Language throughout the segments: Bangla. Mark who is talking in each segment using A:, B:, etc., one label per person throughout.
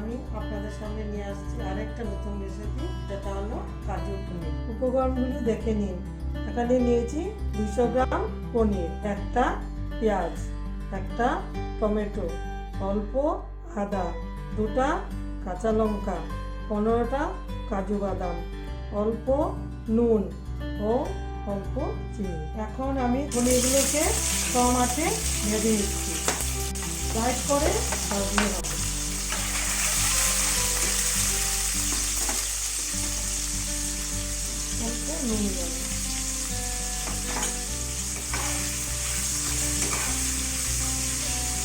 A: আমি আপনাদের সামনে নিয়ে আসছি আরেকটা নতুন রেসিপি, যেটা হলো কাজু পনির। উপকরণগুলি দেখে নিন। এখানে নিয়েছি 200 গ্রাম পনির, একটা পেঁয়াজ, একটা টমেটো, অল্প আদা, 2টা কাঁচা লঙ্কা, 15টা কাজু বাদাম, অল্প নুন ও অল্প চিনি। এখন আমি পনিরগুলোকে কম আঁচে ভেজে নিচ্ছি। লাইট করে ভাজতে হবে। অল্প নুন দেবো।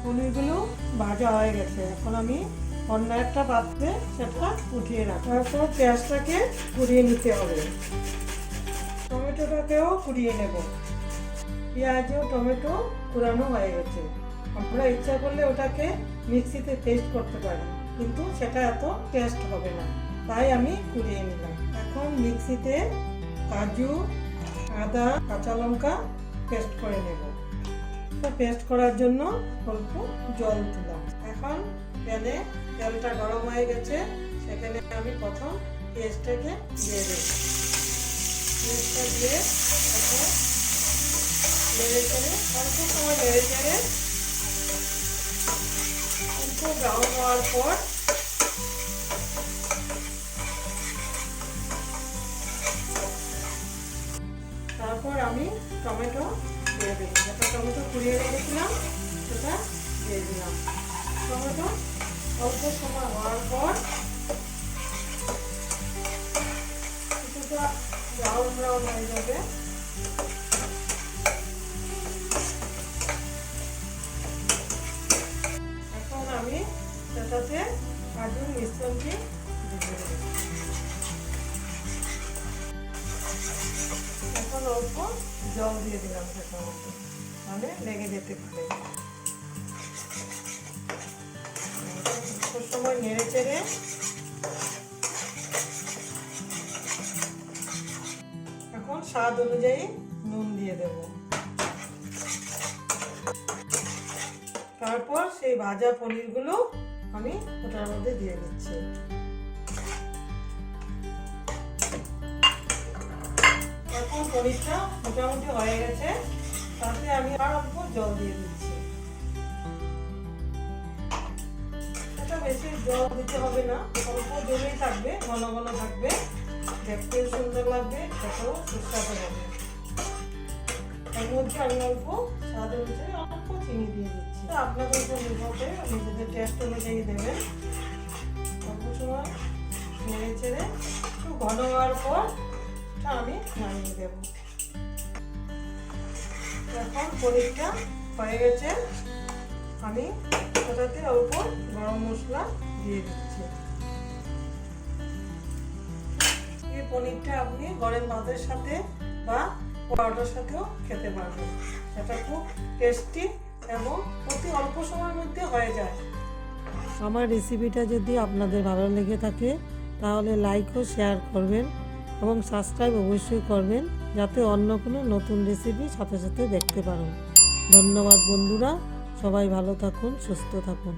A: পনিরগুলো ভাজা হয়ে গেছে। এখন আমি অন্য একটা পাত্রে সেটা উঠিয়ে রাখবো। তারপর পেঁয়াজটাকে কুড়িয়ে নিতে হবে, টমেটোটাকেও কুড়িয়ে নেব। পেঁয়াজ ও টমেটো কুড়ানো হয়ে গেছে। আমরা ইচ্ছা করলে ওটাকে মিক্সিতে পেস্ট করতে পারি, কিন্তু সেটা এত টেস্ট হবে না, তাই আমি কুড়িয়ে নিলাম। এখন মিক্সিতে কাজু, আদা, কাঁচা লঙ্কা পেস্ট করে নেব। পেস্ট করার জন্য অল্প জল দিলাম। এখন প্যানে তেলটা গরম হয়ে গেছে, সেখানে আমি প্রথম পেঁয়াজটাকে দিয়ে দেব। পেঁয়াজটা দিয়ে এখন নেড়ে চেড়ে অল্প সময় নেড়ে চেড়ে অল্প ব্রাউন হওয়ার পর তারপর আমি টমেটো দিয়ে দেব। যেটা টমেটো কুড়িয়ে রেখেছিলাম সেটা দিয়ে দিলাম। টমেটো অল্প সময় হওয়ার পর কিছুটা ব্রাউন ব্রাউন হয়ে যাবে। এখন আমি সেটাতে কাজুর মিশ্রণটি দিয়ে দেব। এখন অল্প জল দিয়ে দিলাম সেটার মধ্যে, তাহলে লেগে যেতে পারে। সময় নেড়ে চেড়ে এখন স্বাদ অনুযায়ী নুন দিয়ে দেব। তারপর সেই ভাজা পনিরগুলো আমি ওটার মধ্যে দিয়ে দিচ্ছি। এখন পনিরটা মোটামুটি হয়ে গেছে, তাতে আমি আর অল্প জল দিয়ে দিচ্ছি। বেশি জল দিতে হবে না, অল্প জলেই থাকবে, ঘন ঘন থাকবে, দেখতেও সুন্দর লাগবে, খেতেও সুস্বাদু হবে। এর মধ্যে আমি অল্প স্বাদ অনুযায়ী অল্প চিনি দিয়ে দিচ্ছি। আপনাদের উপর নির্ভর করে নিজেদের টেস্ট অনুযায়ী দেবেন। অল্প সময় নেড়ে চেড়ে একটু ঘন হওয়ার পর আমি নামিয়ে দেব। এখন পনিরটা হয়ে গেছে, আমি ওটাতে অল্প গরম মশলা দিয়ে দিচ্ছি। এই পনিরটা আপনি গরম ভাতের সাথে বা পরোটার সাথেও খেতে পারবেন। সেটা খুব টেস্টি এবং অতি অল্প সময়ের মধ্যে হয়ে যায়। আমার রেসিপিটা যদি আপনাদের ভালো লেগে থাকে তাহলে লাইক ও শেয়ার করবেন এবং সাবস্ক্রাইব অবশ্যই করবেন, যাতে অন্য কোনো নতুন রেসিপি সাথে সাথে দেখতে পারেন। ধন্যবাদ বন্ধুরা, সবাই ভালো থাকুন, সুস্থ থাকুন।